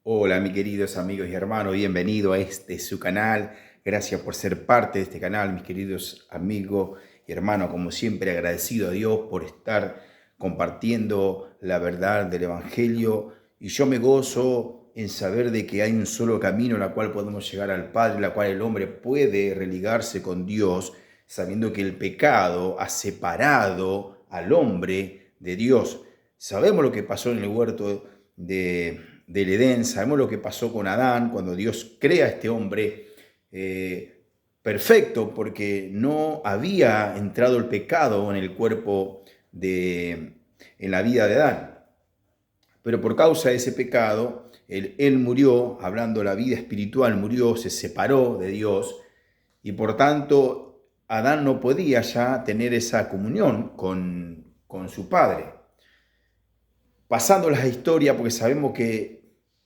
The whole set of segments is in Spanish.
Hola, mis queridos amigos y hermanos, bienvenido a su canal. Gracias por ser parte de este canal, mis queridos amigos y hermanos. Como siempre, agradecido a Dios por estar compartiendo la verdad del Evangelio. Y yo me gozo en saber de que hay un solo camino en el cual podemos llegar al Padre, en la cual el hombre puede religarse con Dios, sabiendo que el pecado ha separado al hombre de Dios. Sabemos lo que pasó en el huerto del Edén, sabemos lo que pasó con Adán cuando Dios crea a este hombre perfecto, porque no había entrado el pecado en el cuerpo en la vida de Adán. Pero por causa de ese pecado, él murió, hablando de la vida espiritual, murió, se separó de Dios, y por tanto Adán no podía ya tener esa comunión con su padre. Pasando la historia, porque sabemos que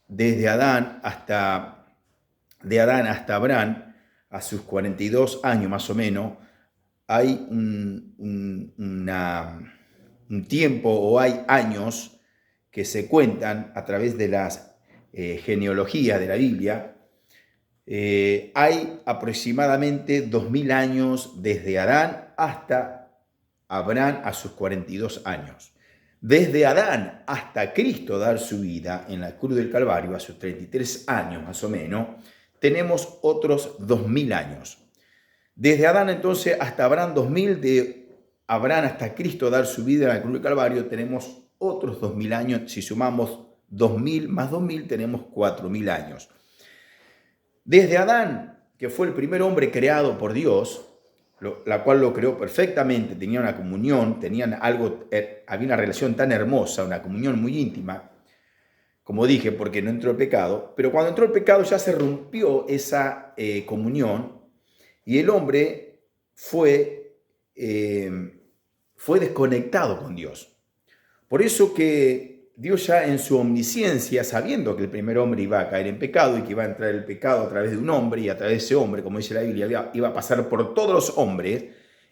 desde de Adán hasta Abraham, a sus 42 años más o menos, hay un tiempo o hay años que se cuentan a través de las genealogías de la Biblia. Hay aproximadamente 2000 años desde Adán hasta Abraham a sus 42 años. Desde Adán hasta Cristo dar su vida en la cruz del Calvario a sus 33 años más o menos, tenemos otros 2000 años. Desde Adán entonces hasta Abraham 2000, de Abraham hasta Cristo dar su vida en la cruz del Calvario, tenemos otros 2000 años. Si sumamos 2000 más 2000, tenemos 4000 años. Desde Adán, que fue el primer hombre creado por Dios, la cual lo creó perfectamente, tenía una comunión, había una relación tan hermosa, una comunión muy íntima, como dije, porque no entró el pecado, pero cuando entró el pecado ya se rompió esa comunión y el hombre fue desconectado con Dios. Por eso que Dios, ya en su omnisciencia, sabiendo que el primer hombre iba a caer en pecado y que iba a entrar el pecado a través de un hombre, y a través de ese hombre, como dice la Biblia, iba a pasar por todos los hombres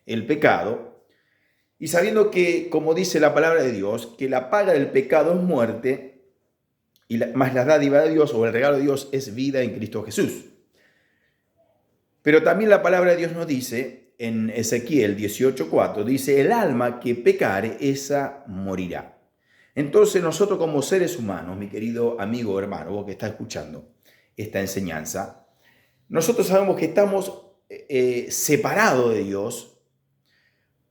el pecado, y sabiendo que, como dice la palabra de Dios, que la paga del pecado es muerte, más la dádiva de Dios o el regalo de Dios es vida en Cristo Jesús. Pero también la palabra de Dios nos dice, en Ezequiel 18:4, dice: el alma que pecare, esa morirá. Entonces nosotros, como seres humanos, mi querido amigo o hermano, vos que estás escuchando esta enseñanza, nosotros sabemos que estamos separados de Dios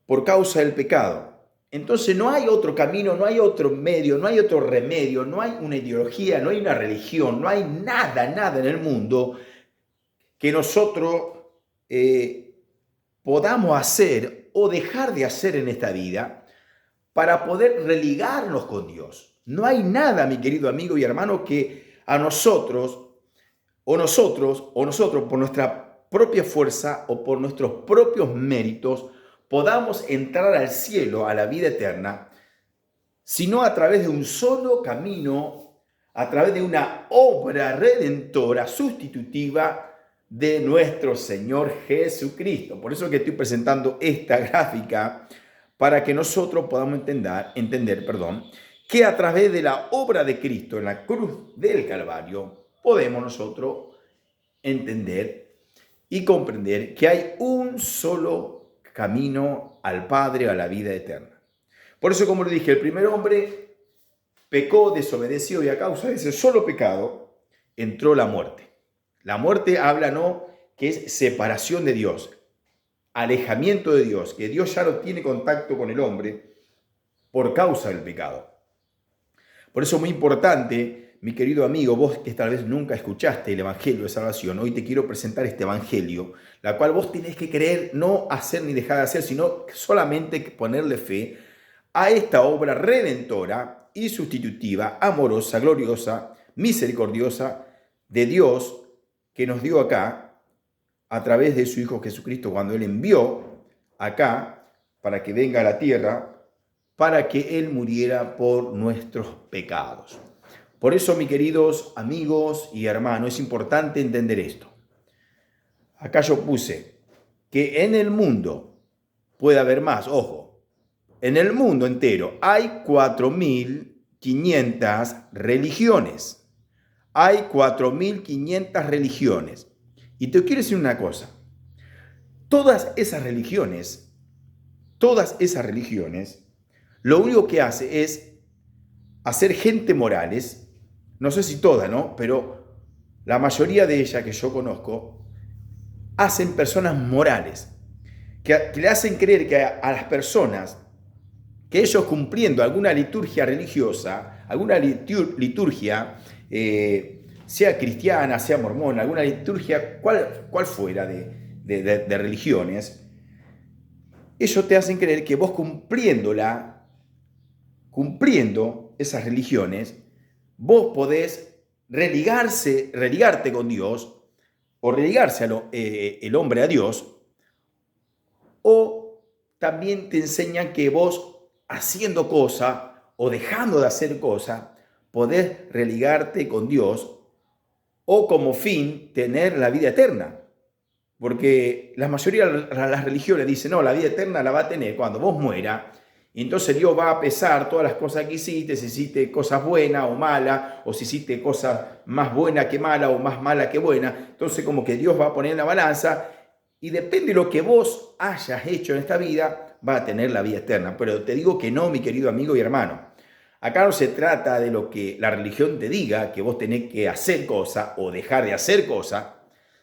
por causa del pecado. Entonces no hay otro camino, no hay otro medio, no hay otro remedio, no hay una ideología, no hay una religión, no hay nada en el mundo que nosotros podamos hacer o dejar de hacer en esta vida para poder religarnos con Dios. No hay nada, mi querido amigo y hermano, que a nosotros por nuestra propia fuerza o por nuestros propios méritos podamos entrar al cielo, a la vida eterna, sino a través de un solo camino, a través de una obra redentora, sustitutiva de nuestro Señor Jesucristo. Por eso que estoy presentando esta gráfica, para que nosotros podamos entender, que a través de la obra de Cristo en la cruz del Calvario podemos nosotros entender y comprender que hay un solo camino al Padre, a la vida eterna. Por eso, como le dije, el primer hombre pecó, desobedeció, y a causa de ese solo pecado entró la muerte. La muerte habla, ¿no?, que es separación de Dios, alejamiento de Dios, que Dios ya no tiene contacto con el hombre por causa del pecado. Por eso es muy importante, mi querido amigo, vos que tal vez nunca escuchaste el Evangelio de Salvación, hoy te quiero presentar este Evangelio, la cual vos tenés que creer, no hacer ni dejar de hacer, sino solamente ponerle fe a esta obra redentora y sustitutiva, amorosa, gloriosa, misericordiosa de Dios, que nos dio acá a través de su Hijo Jesucristo, cuando Él envió acá para que venga a la tierra, para que Él muriera por nuestros pecados. Por eso, mis queridos amigos y hermanos, es importante entender esto. Acá yo puse que en el mundo puede haber más, ojo, en el mundo entero hay 4500 religiones. hay 4.500 religiones. Y te quiero decir una cosa, todas esas religiones, lo único que hace es hacer gente morales, no sé si todas, ¿no? Pero la mayoría de ellas que yo conozco, hacen personas morales, que le hacen creer que a las personas, que ellos cumpliendo alguna liturgia religiosa, alguna liturgia, sea cristiana, sea mormona, alguna liturgia, cual fuera de religiones, ellos te hacen creer que vos cumpliendo esas religiones, vos podés religarte con Dios, o religarse el hombre a Dios, o también te enseñan que vos haciendo cosa o dejando de hacer cosa, podés religarte con Dios o como fin tener la vida eterna. Porque la mayoría de las religiones dicen, no, la vida eterna la va a tener cuando vos mueras, y entonces Dios va a pesar todas las cosas que hiciste, si hiciste cosas buenas o malas, o si hiciste cosas más buenas que malas o más malas que buenas. Entonces como que Dios va a poner en la balanza y depende de lo que vos hayas hecho en esta vida, va a tener la vida eterna. Pero te digo que no, mi querido amigo y hermano. Acá no se trata de lo que la religión te diga, que vos tenés que hacer cosas o dejar de hacer cosas,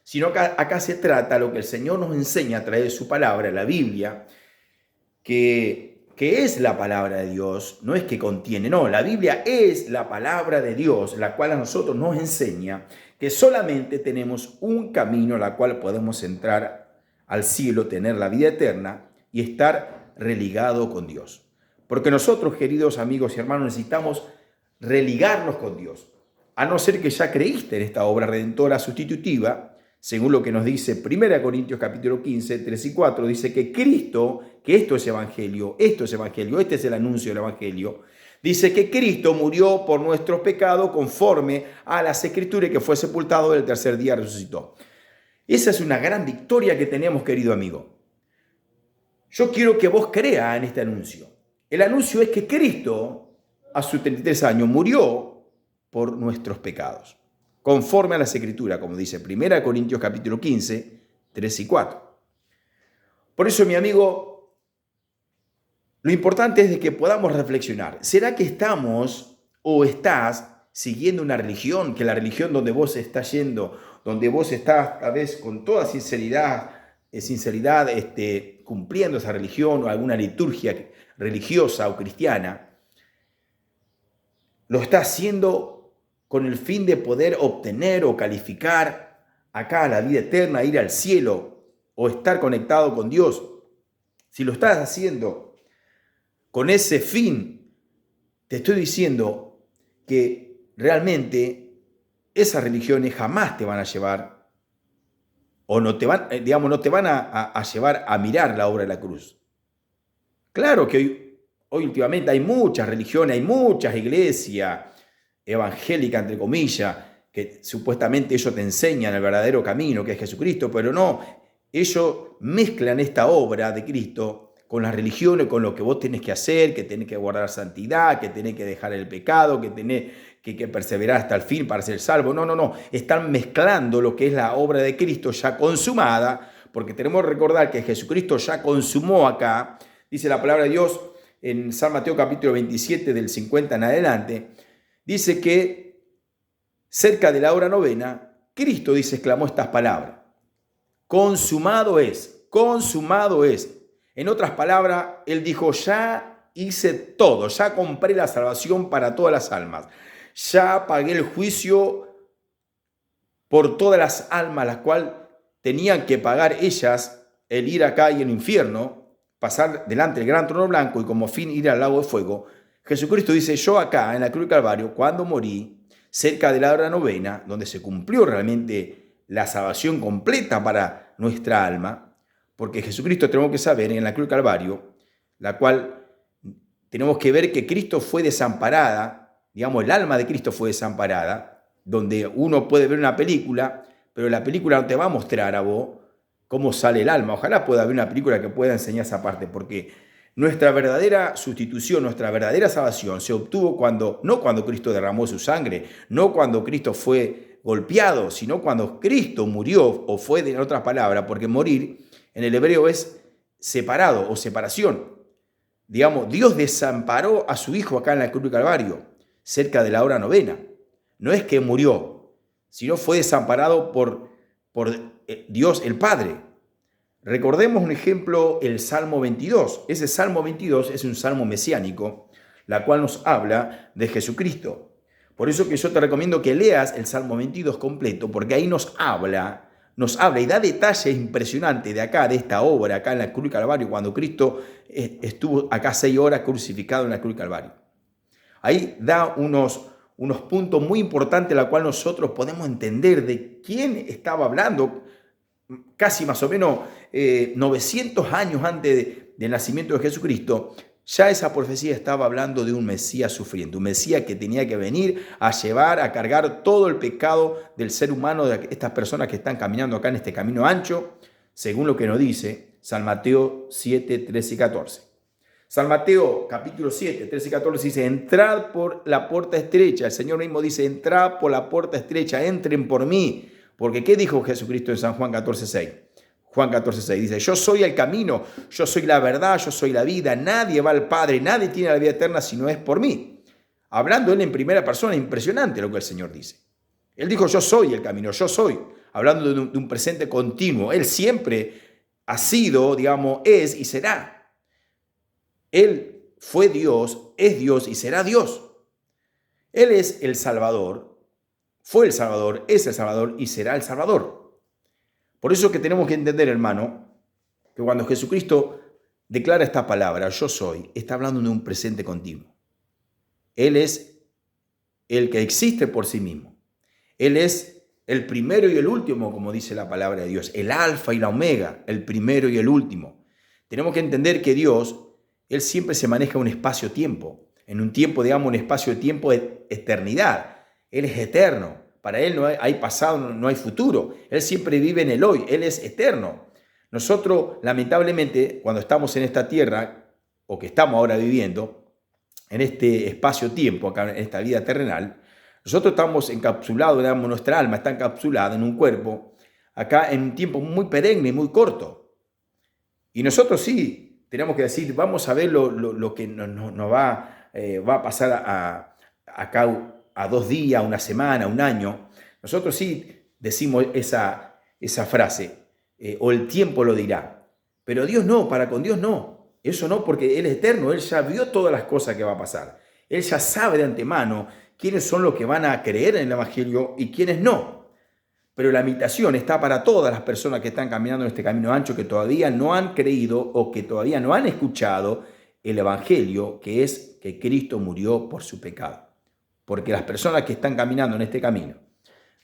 sino que acá se trata de lo que el Señor nos enseña a través de su palabra, la Biblia, que es la palabra de Dios, no es que contiene, no, la Biblia es la palabra de Dios, la cual a nosotros nos enseña que solamente tenemos un camino, la cual podemos entrar al cielo, tener la vida eterna y estar religado con Dios. Porque nosotros, queridos amigos y hermanos, necesitamos religarnos con Dios, a no ser que ya creíste en esta obra redentora sustitutiva, según lo que nos dice 1 Corintios capítulo 15, 3 y 4, dice que Cristo, que esto es evangelio, este es el anuncio del evangelio, dice que Cristo murió por nuestros pecados conforme a las escrituras, que fue sepultado y el tercer día resucitó. Esa es una gran victoria que tenemos, querido amigo. Yo quiero que vos creas en este anuncio. El anuncio es que Cristo, a sus 33 años, murió por nuestros pecados, conforme a las escrituras, como dice 1 Corintios capítulo 15, 3 y 4. Por eso, mi amigo, lo importante es de que podamos reflexionar. ¿Será que estamos o estás siguiendo una religión, que la religión donde vos estás yendo, donde vos estás tal vez con toda sinceridad, cumpliendo esa religión o alguna liturgia religiosa o cristiana, lo estás haciendo con el fin de poder obtener o calificar acá la vida eterna, ir al cielo o estar conectado con Dios? Si lo estás haciendo con ese fin, te estoy diciendo que realmente esas religiones jamás te van a llevar o no te van, no te van a llevar a mirar la obra de la cruz. Claro que hoy últimamente hay muchas religiones, hay muchas iglesias evangélica, entre comillas, que supuestamente ellos te enseñan el verdadero camino, que es Jesucristo, pero no, ellos mezclan esta obra de Cristo con las religiones, con lo que vos tenés que hacer, que tenés que guardar santidad, que tenés que dejar el pecado, que tenés que perseverar hasta el fin para ser salvo. No, están mezclando lo que es la obra de Cristo ya consumada, porque tenemos que recordar que Jesucristo ya consumó acá, dice la palabra de Dios en San Mateo capítulo 27 del 50 en adelante, dice que cerca de la hora novena, Cristo dice, exclamó estas palabras: consumado es, consumado es. En otras palabras, Él dijo, ya hice todo, ya compré la salvación para todas las almas, ya pagué el juicio por todas las almas, las cuales tenían que pagar ellas el ir acá y en el infierno, pasar delante del gran trono blanco y como fin ir al lago de fuego. Jesucristo dice, yo acá en la cruz del Calvario, cuando morí, cerca de la hora novena, donde se cumplió realmente la salvación completa para nuestra alma, porque Jesucristo tenemos que saber en la cruz del Calvario, la cual tenemos que ver que Cristo fue desamparada, el alma de Cristo fue desamparada, donde uno puede ver una película, pero la película no te va a mostrar a vos cómo sale el alma. Ojalá pueda haber una película que pueda enseñar esa parte, porque Nuestra verdadera sustitución, nuestra verdadera salvación se obtuvo no cuando Cristo derramó su sangre, no cuando Cristo fue golpeado, sino cuando Cristo murió, o fue, en otras palabras, porque morir en el hebreo es separado o separación. Digamos, Dios desamparó a su Hijo acá en la cruz del Calvario, cerca de la hora novena. No es que murió, sino fue desamparado por Dios el Padre. Recordemos un ejemplo, el Salmo 22. Ese Salmo 22 es un salmo mesiánico, la cual nos habla de Jesucristo. Por eso que yo te recomiendo que leas el Salmo 22 completo, porque ahí nos habla y da detalles impresionantes de acá, de esta obra, acá en la cruz del Calvario, cuando Cristo estuvo acá 6 horas crucificado en la cruz del Calvario. Ahí da unos puntos muy importantes, la cual nosotros podemos entender de quién estaba hablando, casi más o menos 900 años antes del nacimiento de Jesucristo. Ya esa profecía estaba hablando de un Mesías sufriente, un Mesías que tenía que venir a llevar, a cargar todo el pecado del ser humano, de estas personas que están caminando acá en este camino ancho, según lo que nos dice San Mateo 7, 13 y 14. San Mateo capítulo 7, 13 y 14 dice: entrad por la puerta estrecha. El Señor mismo dice: entrad por la puerta estrecha, entren por mí. Porque ¿qué dijo Jesucristo en San Juan 14, 6? Juan 14, 6 dice: yo soy el camino, yo soy la verdad, yo soy la vida. Nadie va al Padre, nadie tiene la vida eterna si no es por mí. Hablando él en primera persona, impresionante lo que el Señor dice. Él dijo: yo soy el camino, yo soy. Hablando de un presente continuo. Él siempre ha sido, digamos, es y será. Él fue Dios, es Dios y será Dios. Él es el Salvador, fue el Salvador, es el Salvador y será el Salvador. Por eso que tenemos que entender, hermano, que cuando Jesucristo declara esta palabra, yo soy, está hablando de un presente continuo. Él es el que existe por sí mismo. Él es el primero y el último, como dice la palabra de Dios, el alfa y la omega, el primero y el último. Tenemos que entender que Dios, Él siempre se maneja en un espacio-tiempo, en un tiempo, digamos, un espacio-tiempo de eternidad. Él es eterno. Para Él no hay pasado, no hay futuro. Él siempre vive en el hoy. Él es eterno. Nosotros, lamentablemente, cuando estamos en esta tierra, o que estamos ahora viviendo, en este espacio-tiempo, acá en esta vida terrenal, nosotros estamos encapsulados, digamos, nuestra alma está encapsulada en un cuerpo, acá en un tiempo muy perenne, muy corto. Y nosotros sí, tenemos que decir, vamos a ver lo que nos va a pasar acá a 2 días, una semana, un año. Nosotros sí decimos esa frase, o el tiempo lo dirá. Pero Dios no, para con Dios no. Eso no, porque Él es eterno, Él ya vio todas las cosas que va a pasar. Él ya sabe de antemano quiénes son los que van a creer en el Evangelio y quiénes no. Pero la invitación está para todas las personas que están caminando en este camino ancho, que todavía no han creído o que todavía no han escuchado el Evangelio, que es que Cristo murió por su pecado. Porque las personas que están caminando en este camino,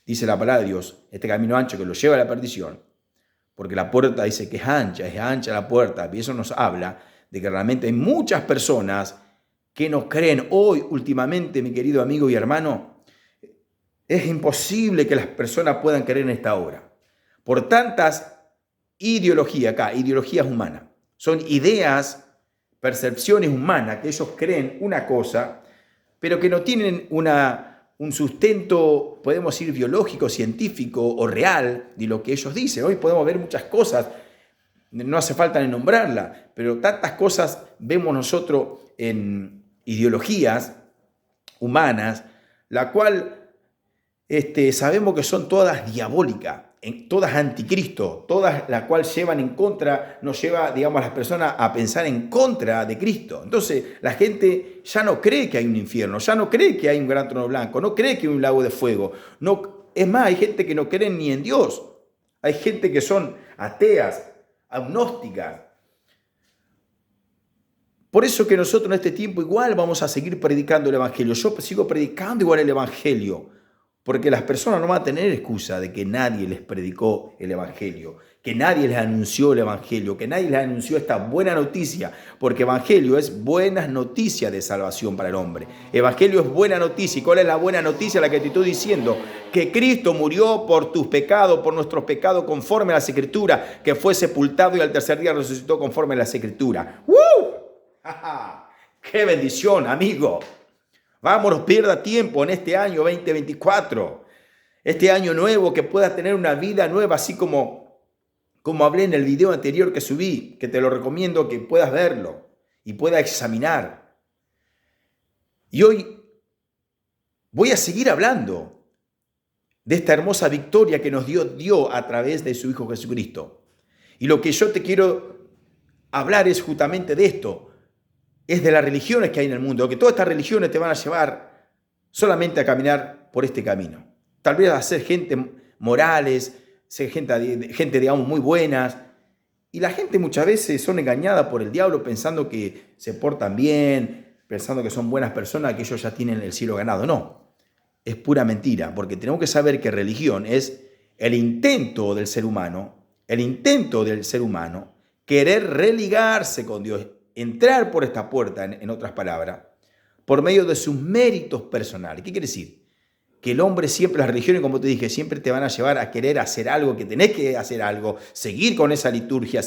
dice la palabra de Dios, este camino ancho que lo lleva a la perdición, porque la puerta dice que es ancha la puerta, y eso nos habla de que realmente hay muchas personas que no creen. Hoy, últimamente, mi querido amigo y hermano, es imposible que las personas puedan creer en esta obra. Por tantas ideologías acá, ideologías humanas, son ideas, percepciones humanas, que ellos creen una cosa, pero que no tienen un sustento, podemos decir, biológico, científico o real de lo que ellos dicen. Hoy podemos ver muchas cosas, no hace falta ni nombrarlas, pero tantas cosas vemos nosotros en ideologías humanas, la cual sabemos que son todas diabólicas, todas anticristo, todas las cuales llevan en contra, nos lleva, digamos, a las personas a pensar en contra de Cristo. Entonces la gente ya no cree que hay un infierno, ya no cree que hay un gran trono blanco, no cree que hay un lago de fuego. No, es más, hay gente que no cree ni en Dios. Hay gente que son ateas, agnósticas. Por eso que nosotros en este tiempo igual vamos a seguir predicando el Evangelio. Yo sigo predicando igual el Evangelio. Porque las personas no van a tener excusa de que nadie les predicó el Evangelio, que nadie les anunció el Evangelio, que nadie les anunció esta buena noticia, porque Evangelio es buenas noticias de salvación para el hombre. Evangelio es buena noticia. ¿Y cuál es la buena noticia? La que te estoy diciendo, que Cristo murió por tus pecados, por nuestros pecados, conforme a las Escrituras, que fue sepultado y al tercer día resucitó conforme a las Escrituras. ¡Uh! ¡Qué bendición, amigo! Vámonos, pierda tiempo en este año 2024. Este año nuevo, que puedas tener una vida nueva, así como hablé en el video anterior que subí, que te lo recomiendo que puedas verlo y puedas examinar. Y hoy voy a seguir hablando de esta hermosa victoria que nos dio a través de su Hijo Jesucristo. Y lo que yo te quiero hablar es justamente de esto, es de las religiones que hay en el mundo, que todas estas religiones te van a llevar solamente a caminar por este camino. Tal vez a ser gente morales, ser gente, digamos, muy buenas. Y la gente muchas veces son engañadas por el diablo pensando que se portan bien, pensando que son buenas personas, que ellos ya tienen el cielo ganado. No, es pura mentira, porque tenemos que saber que religión es el intento del ser humano, querer religarse con Dios, entrar por esta puerta, en otras palabras, por medio de sus méritos personales. ¿Qué quiere decir? Que el hombre siempre, las religiones, como te dije, siempre te van a llevar a querer hacer algo, que tenés que hacer algo, seguir con esa liturgia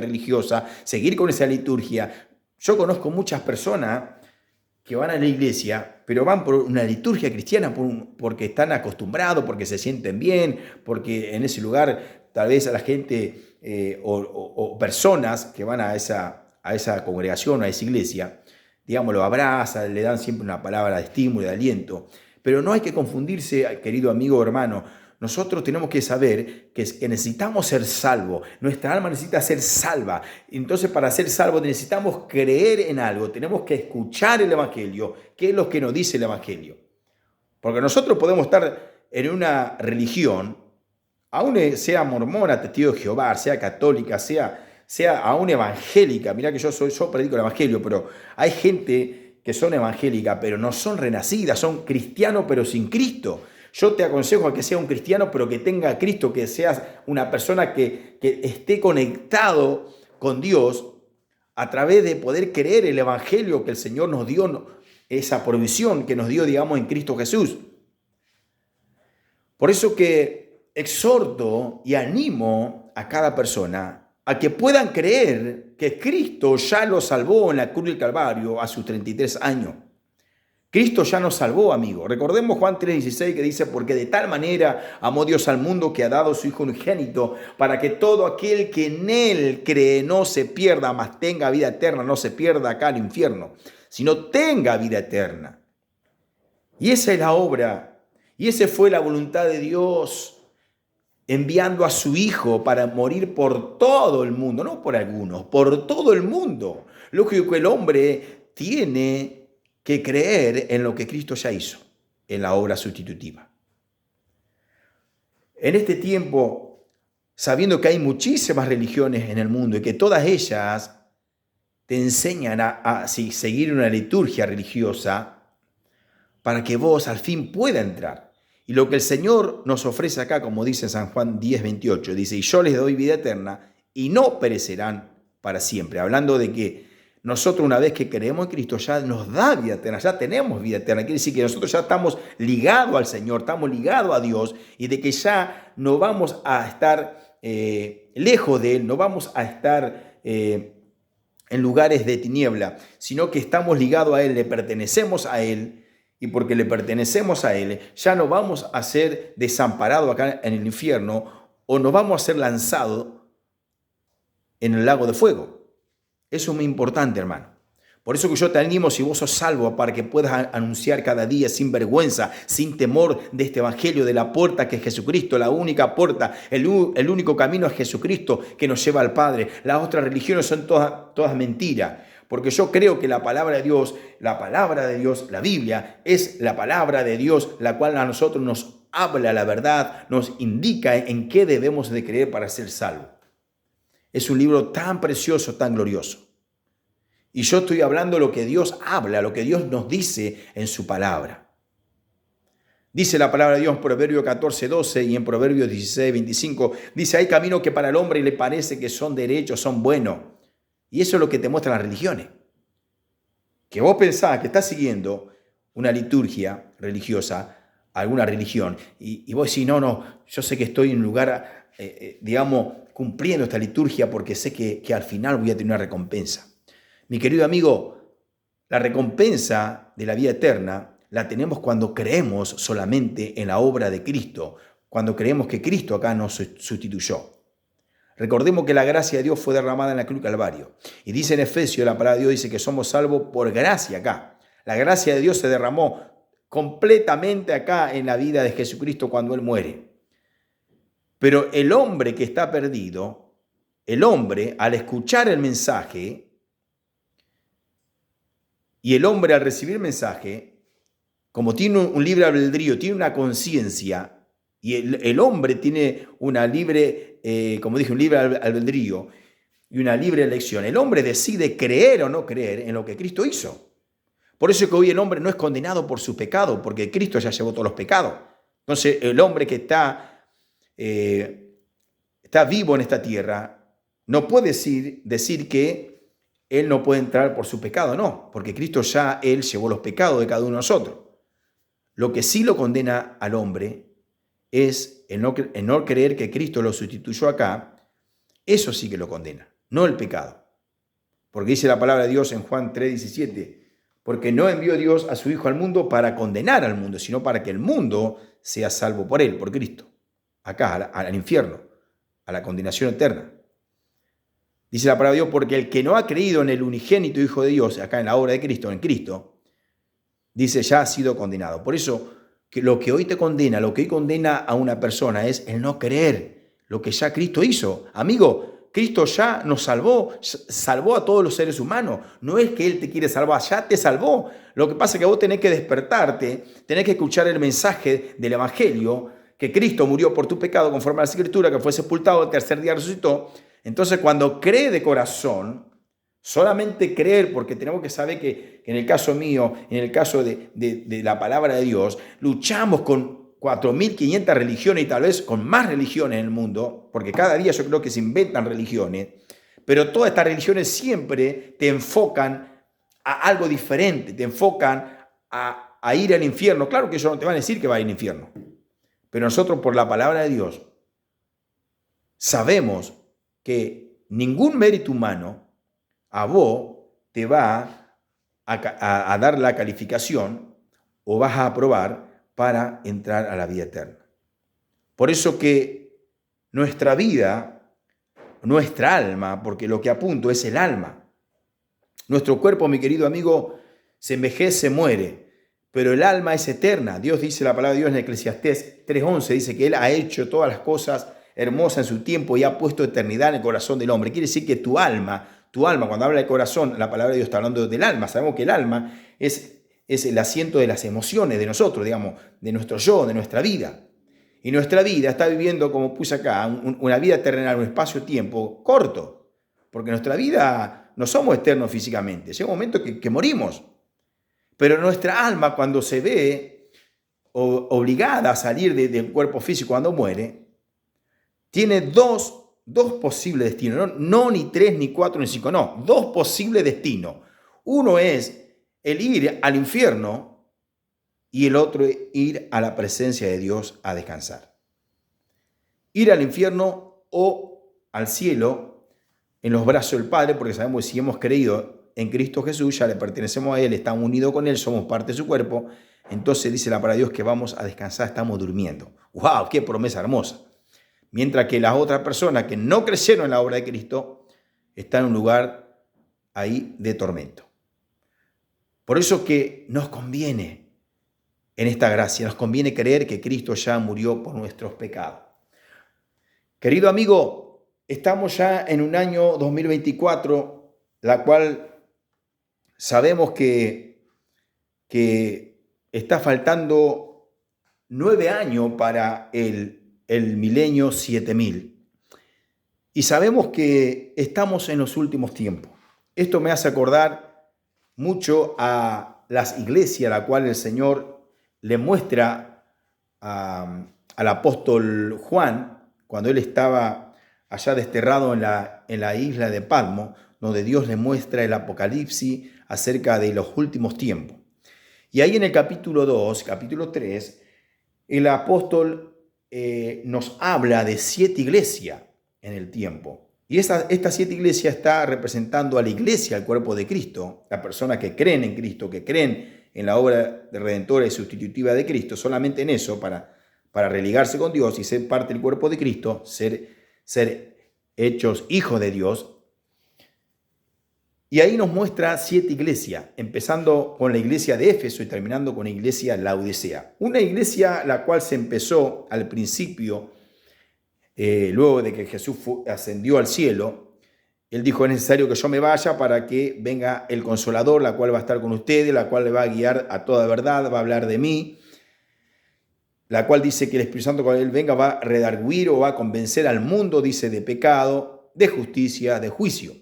religiosa, seguir con esa liturgia. Yo conozco muchas personas que van a la iglesia, pero van por una liturgia cristiana porque están acostumbrados, porque se sienten bien, porque en ese lugar tal vez a la gente o personas que van a esa congregación, a esa iglesia, digamos, lo abrazan, le dan siempre una palabra de estímulo, de aliento. Pero no hay que confundirse, querido amigo o hermano. Nosotros tenemos que saber que necesitamos ser salvos. Nuestra alma necesita ser salva. Entonces, para ser salvos necesitamos creer en algo. Tenemos que escuchar el Evangelio. ¿Qué es lo que nos dice el Evangelio? Porque nosotros podemos estar en una religión, aún sea mormona, testigo de Jehová, sea católica, sea aún evangélica. Mirá que yo predico el Evangelio, pero hay gente que son evangélicas, pero no son renacidas, son cristianos, pero sin Cristo. Yo te aconsejo a que sea un cristiano, pero que tenga a Cristo, que seas una persona que esté conectado con Dios a través de poder creer el Evangelio que el Señor nos dio, esa provisión que nos dio, digamos, en Cristo Jesús. Por eso que exhorto y animo a cada persona a que puedan creer que Cristo ya los salvó en la cruz del Calvario a sus 33 años. Cristo ya nos salvó, amigo. Recordemos Juan 3:16 que dice, porque de tal manera amó Dios al mundo que ha dado su Hijo unigénito, para que todo aquel que en Él cree no se pierda, mas tenga vida eterna, no se pierda acá al infierno, sino tenga vida eterna. Y esa es la obra, y esa fue la voluntad de Dios, enviando a su Hijo para morir por todo el mundo, no por algunos, por todo el mundo. Lógico que el hombre tiene que creer en lo que Cristo ya hizo, en la obra sustitutiva. En este tiempo, sabiendo que hay muchísimas religiones en el mundo y que todas ellas te enseñan a seguir una liturgia religiosa para que vos al fin puedas entrar. Y lo que el Señor nos ofrece acá, como dice San Juan 10:28, dice, y yo les doy vida eterna y no perecerán para siempre. Hablando de que nosotros una vez que creemos en Cristo ya nos da vida eterna, ya tenemos vida eterna. Quiere decir que nosotros ya estamos ligados al Señor, estamos ligados a Dios y de que ya no vamos a estar lejos de Él, no vamos a estar en lugares de tiniebla, sino que estamos ligados a Él, le pertenecemos a Él. Y porque le pertenecemos a Él, ya no vamos a ser desamparados acá en el infierno o no vamos a ser lanzados en el lago de fuego. Eso es muy importante, hermano. Por eso que yo te animo, si vos sos salvo, para que puedas anunciar cada día sin vergüenza, sin temor de este evangelio, de la puerta que es Jesucristo, la única puerta, el único camino es Jesucristo que nos lleva al Padre. Las otras religiones son todas mentiras. Porque yo creo que la palabra de Dios, la Biblia, es la palabra de Dios, la cual a nosotros nos habla la verdad, nos indica en qué debemos de creer para ser salvos. Es un libro tan precioso, tan glorioso. Y yo estoy hablando lo que Dios habla, lo que Dios nos dice en su palabra. Dice la palabra de Dios en Proverbios 14:12 y en Proverbios 16:25. Dice, hay caminos que para el hombre le parece que son derechos, son buenos. Y eso es lo que te muestran las religiones. Que vos pensás que estás siguiendo una liturgia religiosa, alguna religión, y vos decís, no, yo sé que estoy en un lugar, digamos, cumpliendo esta liturgia porque sé que al final voy a tener una recompensa. Mi querido amigo, la recompensa de la vida eterna la tenemos cuando creemos solamente en la obra de Cristo, cuando creemos que Cristo acá nos sustituyó. Recordemos que la gracia de Dios fue derramada en la cruz del Calvario. Y dice en Efesios, la palabra de Dios dice que somos salvos por gracia acá. La gracia de Dios se derramó completamente acá en la vida de Jesucristo cuando Él muere. Pero el hombre que está perdido, el hombre al escuchar el mensaje y el hombre al recibir el mensaje, como tiene un libre albedrío, tiene una conciencia, y el hombre tiene una libre, como dije, un libre albedrío y una libre elección. El hombre decide creer o no creer en lo que Cristo hizo. Por eso es que hoy el hombre no es condenado por su pecado, porque Cristo ya llevó todos los pecados. Entonces el hombre que está vivo en esta tierra no puede decir que él no puede entrar por su pecado, no, porque Cristo ya, él llevó los pecados de cada uno de nosotros. Lo que sí lo condena al hombre es el no creer que Cristo lo sustituyó acá. Eso sí que lo condena, no el pecado. Porque dice la palabra de Dios en Juan 3:17, porque no envió Dios a su Hijo al mundo para condenar al mundo, sino para que el mundo sea salvo por él, por Cristo. Acá, al infierno, a la condenación eterna. Dice la palabra de Dios, porque el que no ha creído en el unigénito Hijo de Dios, acá en la obra de Cristo, en Cristo, dice, ya ha sido condenado. Por eso, que lo que hoy te condena, lo que hoy condena a una persona es el no creer lo que ya Cristo hizo. Amigo, Cristo ya nos salvó a todos los seres humanos. No es que Él te quiere salvar, ya te salvó. Lo que pasa es que vos tenés que despertarte, tenés que escuchar el mensaje del Evangelio, que Cristo murió por tu pecado conforme a la Escritura, que fue sepultado, el tercer día resucitó. Entonces, cuando cree de corazón, solamente creer, porque tenemos que saber que en el caso mío, en el caso de la palabra de Dios, luchamos con 4.500 religiones y tal vez con más religiones en el mundo, porque cada día yo creo que se inventan religiones, pero todas estas religiones siempre te enfocan a algo diferente, te enfocan a ir al infierno. Claro que ellos no te van a decir que va a ir al infierno, pero nosotros por la palabra de Dios sabemos que ningún mérito humano a vos te va a dar la calificación o vas a aprobar para entrar a la vida eterna. Por eso que nuestra vida, nuestra alma, porque lo que apunto es el alma. Nuestro cuerpo, mi querido amigo, se envejece, muere, pero el alma es eterna. Dios dice, la palabra de Dios en Eclesiastés 3:11, dice que Él ha hecho todas las cosas hermosas en su tiempo y ha puesto eternidad en el corazón del hombre. Quiere decir que tu alma, cuando habla de corazón, la palabra de Dios está hablando del alma. Sabemos que el alma es el asiento de las emociones de nosotros, digamos, de nuestro yo, de nuestra vida. Y nuestra vida está viviendo, como puse acá, una vida terrenal, un espacio-tiempo corto. Porque nuestra vida no somos eternos físicamente. Llega un momento que morimos. Pero nuestra alma, cuando se ve obligada a salir del cuerpo físico cuando muere, tiene dos posibles destinos, no ni 3, ni 4, ni 5, no, 2 posibles destinos. Uno es el ir al infierno y el otro es ir a la presencia de Dios a descansar. Ir al infierno o al cielo en los brazos del Padre, porque sabemos que si hemos creído en Cristo Jesús, ya le pertenecemos a Él, estamos unidos con Él, somos parte de su cuerpo, entonces dice la palabra de Dios que vamos a descansar, estamos durmiendo. ¡Wow! ¡Qué promesa hermosa! Mientras que las otras personas que no creyeron en la obra de Cristo están en un lugar ahí de tormento. Por eso que nos conviene en esta gracia, nos conviene creer que Cristo ya murió por nuestros pecados. Querido amigo, estamos ya en un año 2024, la cual sabemos que está faltando 9 años para el milenio 7000. Y sabemos que estamos en los últimos tiempos. Esto me hace acordar mucho a las iglesias, a la cual el Señor le muestra al apóstol Juan, cuando él estaba allá desterrado en la isla de Patmos, donde Dios le muestra el Apocalipsis acerca de los últimos tiempos. Y ahí en el capítulo 2, capítulo 3, el apóstol nos habla de 7 iglesias en el tiempo. Y estas 7 iglesias está representando a la iglesia, al cuerpo de Cristo, las personas que creen en Cristo, que creen en la obra de redentora y sustitutiva de Cristo, solamente en eso, para religarse con Dios y ser parte del cuerpo de Cristo, ser hechos hijos de Dios. Y ahí nos muestra 7 iglesias, empezando con la iglesia de Éfeso y terminando con la iglesia Laodicea. Una iglesia la cual se empezó al principio, luego de que Jesús ascendió al cielo. Él dijo: es necesario que yo me vaya para que venga el Consolador, la cual va a estar con ustedes, la cual le va a guiar a toda verdad, va a hablar de mí, la cual dice que el Espíritu Santo cuando Él venga va a redarguir o va a convencer al mundo, dice, de pecado, de justicia, de juicio.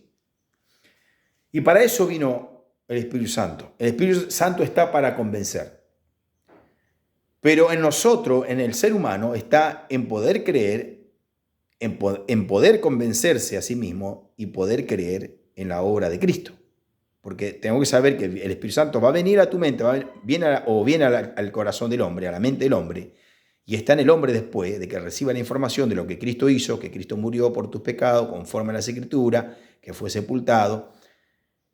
Y para eso vino el Espíritu Santo. El Espíritu Santo está para convencer. Pero en nosotros, en el ser humano, está en poder creer, en poder convencerse a sí mismo y poder creer en la obra de Cristo. Porque tengo que saber que el Espíritu Santo va a venir a tu mente, viene al corazón del hombre, a la mente del hombre, y está en el hombre después de que reciba la información de lo que Cristo hizo, que Cristo murió por tus pecados, conforme a las Escrituras, que fue sepultado,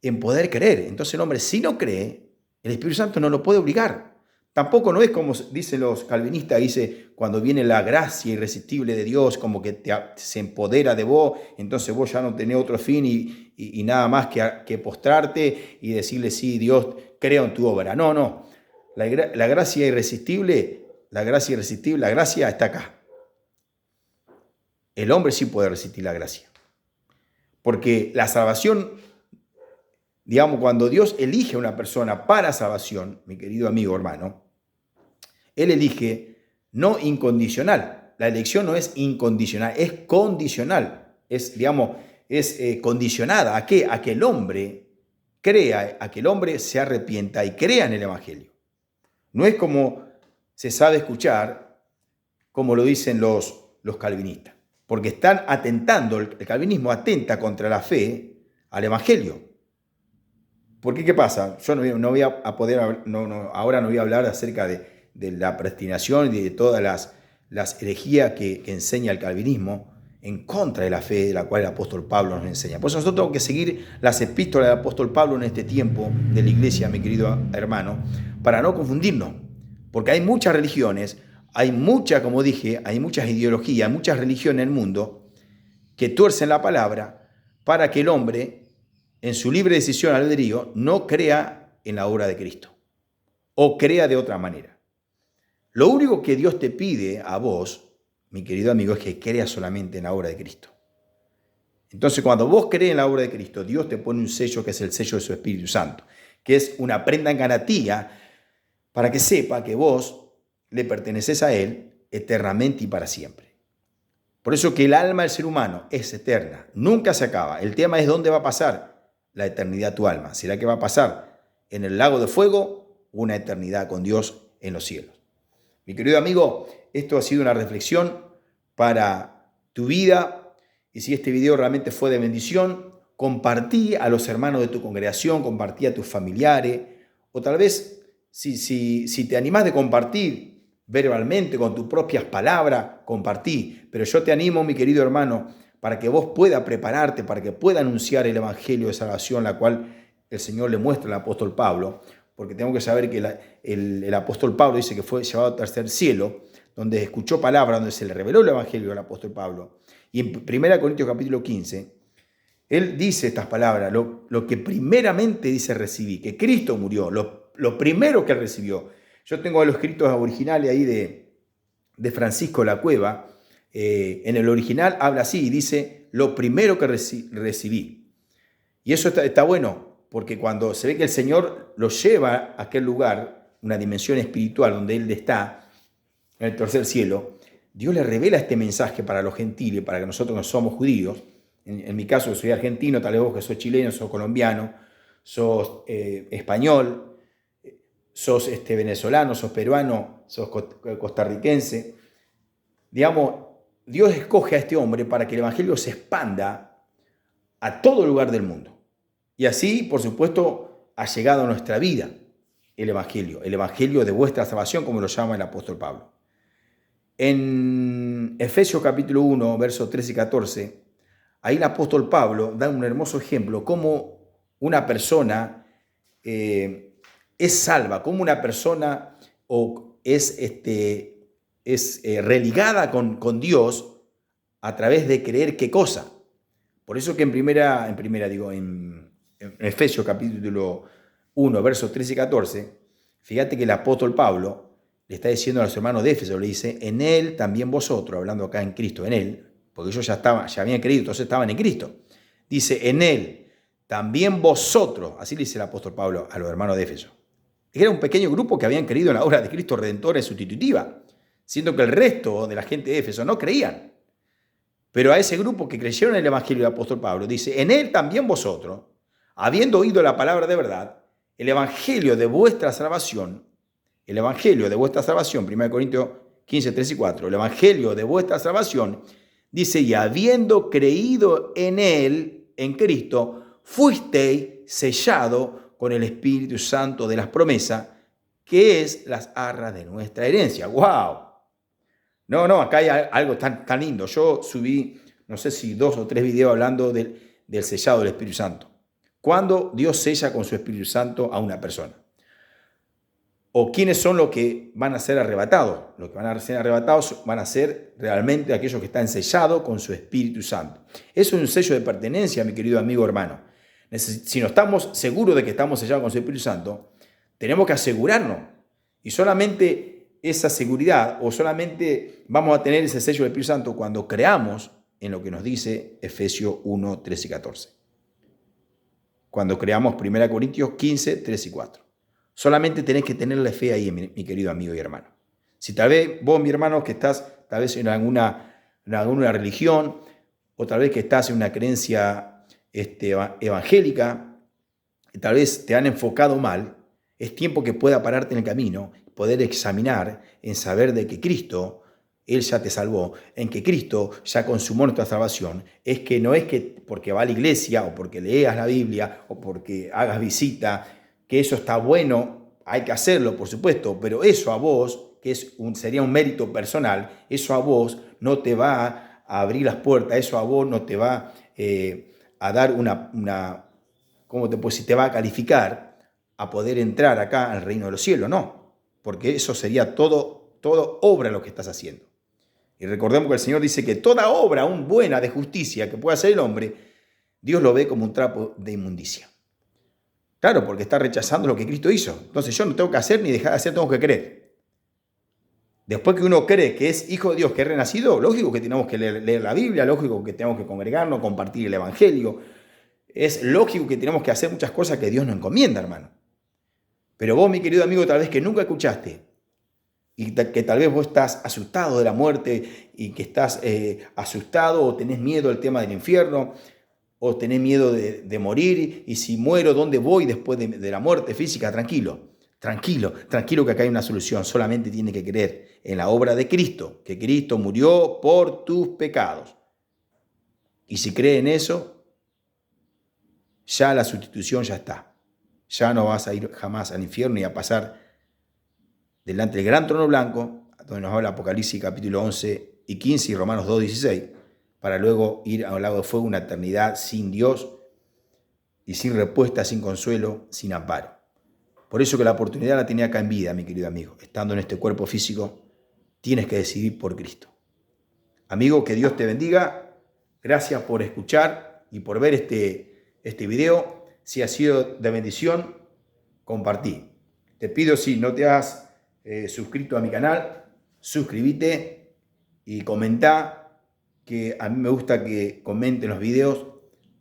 en poder creer. Entonces el hombre, si no cree, el Espíritu Santo no lo puede obligar. Tampoco no es como dicen los calvinistas, dice, cuando viene la gracia irresistible de Dios, como que se empodera de vos, entonces vos ya no tenés otro fin y nada más que postrarte y decirle: sí, Dios, creo en tu obra. No. La gracia irresistible, la gracia está acá. El hombre sí puede resistir la gracia. Porque la salvación, digamos, cuando Dios elige a una persona para salvación, mi querido amigo, hermano, Él elige no incondicional. La elección no es incondicional, es condicional. Es condicionada. ¿A qué? A que el hombre crea, a que el hombre se arrepienta y crea en el Evangelio. No es como se sabe escuchar, como lo dicen los calvinistas. Porque están atentando, el calvinismo atenta contra la fe al Evangelio. Porque, ¿qué pasa? Yo no voy a poder, ahora no voy a hablar acerca de la predestinación y de todas las herejías que enseña el calvinismo en contra de la fe de la cual el apóstol Pablo nos enseña. Por eso nosotros tenemos que seguir las epístolas del apóstol Pablo en este tiempo de la iglesia, mi querido hermano, para no confundirnos. Porque hay muchas religiones, como dije, hay muchas ideologías, muchas religiones en el mundo que tuercen la palabra para que el hombre, en su libre decisión albedrío, no crea en la obra de Cristo o crea de otra manera. Lo único que Dios te pide a vos, mi querido amigo, es que creas solamente en la obra de Cristo. Entonces, cuando vos crees en la obra de Cristo, Dios te pone un sello que es el sello de su Espíritu Santo, que es una prenda en garantía para que sepa que vos le perteneces a Él eternamente y para siempre. Por eso que el alma del ser humano es eterna, nunca se acaba. El tema es dónde va a pasar la eternidad tu alma. ¿Será que va a pasar en el lago de fuego o una eternidad con Dios en los cielos? Mi querido amigo, esto ha sido una reflexión para tu vida, y si este video realmente fue de bendición, compartí a los hermanos de tu congregación, compartí a tus familiares, o tal vez si te animás de compartir verbalmente con tus propias palabras, compartí. Pero yo te animo, mi querido hermano, para que vos puedas prepararte, para que puedas anunciar el evangelio de salvación, la cual el Señor le muestra al apóstol Pablo, porque tengo que saber que el apóstol Pablo dice que fue llevado al tercer cielo, donde escuchó palabra, donde se le reveló el evangelio al apóstol Pablo. Y en 1 Corintios capítulo 15, él dice estas palabras: lo que primeramente dice recibí, que Cristo murió, lo primero que recibió. Yo tengo los escritos originales ahí de Francisco La Cueva. En el original habla así, dice: lo primero que recibí. Y eso está bueno, porque cuando se ve que el Señor lo lleva a aquel lugar, una dimensión espiritual donde Él está, en el tercer cielo, Dios le revela este mensaje para los gentiles, para que nosotros no somos judíos. En mi caso, soy argentino, tal vez vos que sos chileno, sos colombiano, sos español, sos venezolano, sos peruano, sos costarricense. Digamos, Dios escoge a este hombre para que el evangelio se expanda a todo lugar del mundo. Y así, por supuesto, ha llegado a nuestra vida el evangelio de vuestra salvación, como lo llama el apóstol Pablo. En Efesios capítulo 1, versos 13 y 14, ahí el apóstol Pablo da un hermoso ejemplo, cómo una persona es salva, cómo una persona es religada con Dios a través de creer qué cosa. Por eso que en Efesios capítulo 1, versos 13 y 14, fíjate que el apóstol Pablo le está diciendo a los hermanos de Éfeso, le dice, en él también vosotros, hablando acá en Cristo, en él, porque ellos ya habían creído, entonces estaban en Cristo. Dice, en él también vosotros, así le dice el apóstol Pablo a los hermanos de Éfeso. Era un pequeño grupo que habían creído en la obra de Cristo redentora y sustitutiva, siendo que el resto de la gente de Éfeso no creían. Pero a ese grupo que creyeron en el evangelio del apóstol Pablo, dice, en él también vosotros, habiendo oído la palabra de verdad, el evangelio de vuestra salvación, 1 Corintios 15, 3 y 4, el evangelio de vuestra salvación, dice, y habiendo creído en él, en Cristo, fuisteis sellado con el Espíritu Santo de las promesas, que es las arras de nuestra herencia. ¡Wow! No, acá hay algo tan lindo. Yo subí, no sé si 2 o 3 videos hablando del sellado del Espíritu Santo. ¿Cuándo Dios sella con su Espíritu Santo a una persona? ¿O quiénes son los que van a ser arrebatados? Los que van a ser arrebatados van a ser realmente aquellos que están sellados con su Espíritu Santo. Eso es un sello de pertenencia, mi querido amigo hermano. Si no estamos seguros de que estamos sellados con su Espíritu Santo, tenemos que asegurarnos. Y solamente esa seguridad, o solamente vamos a tener ese sello del Espíritu Santo cuando creamos en lo que nos dice Efesios 1, 13 y 14. Cuando creamos 1 Corintios 15, 3 y 4. Solamente tenés que tenerle fe ahí, mi querido amigo y hermano. Si tal vez vos, mi hermano, que estás tal vez en alguna religión, o tal vez que estás en una creencia evangélica, y tal vez te han enfocado mal, es tiempo que pueda pararte en el camino, poder examinar, en saber de que Cristo, Él ya te salvó, en que Cristo ya consumó nuestra salvación. Es que no es que porque va a la iglesia, o porque leas la Biblia, o porque hagas visita, que eso está bueno, hay que hacerlo, por supuesto, pero eso a vos, que sería un mérito personal, eso a vos no te va a abrir las puertas, eso a vos no te va a dar ¿cómo te puedo decir? Te va a calificar a poder entrar acá al reino de los cielos, no, porque eso sería todo obra lo que estás haciendo. Y recordemos que el Señor dice que toda obra, aún buena, de justicia que pueda hacer el hombre, Dios lo ve como un trapo de inmundicia. Claro, porque está rechazando lo que Cristo hizo. Entonces yo no tengo que hacer ni dejar de hacer, tengo que creer. Después que uno cree que es hijo de Dios, que es renacido, lógico que tenemos que leer la Biblia, lógico que tenemos que congregarnos, compartir el Evangelio. Es lógico que tenemos que hacer muchas cosas que Dios nos encomienda, hermano. Pero vos, mi querido amigo, tal vez que nunca escuchaste, y que tal vez vos estás asustado de la muerte, y que estás asustado o tenés miedo del tema del infierno, o tenés miedo de morir, y si muero, ¿dónde voy después de la muerte física? Tranquilo que acá hay una solución. Solamente tienes que creer en la obra de Cristo, que Cristo murió por tus pecados. Y si crees en eso, ya la sustitución ya está. Ya no vas a ir jamás al infierno y a pasar delante del gran trono blanco, donde nos habla Apocalipsis capítulo 11 y 15 y Romanos 2, 16, para luego ir a un lago de fuego, una eternidad sin Dios y sin respuesta, sin consuelo, sin amparo. Por eso que la oportunidad la tenía acá en vida, mi querido amigo. Estando en este cuerpo físico, tienes que decidir por Cristo. Amigo, que Dios te bendiga. Gracias por escuchar y por ver este video. Si ha sido de bendición, compartí. Te pido, si no te has suscrito a mi canal, suscríbete y comentá, que a mí me gusta que comenten los videos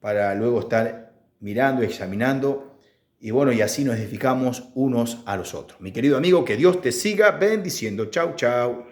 para luego estar mirando, examinando, y bueno, y así nos edificamos unos a los otros. Mi querido amigo, que Dios te siga bendiciendo. Chau, chau.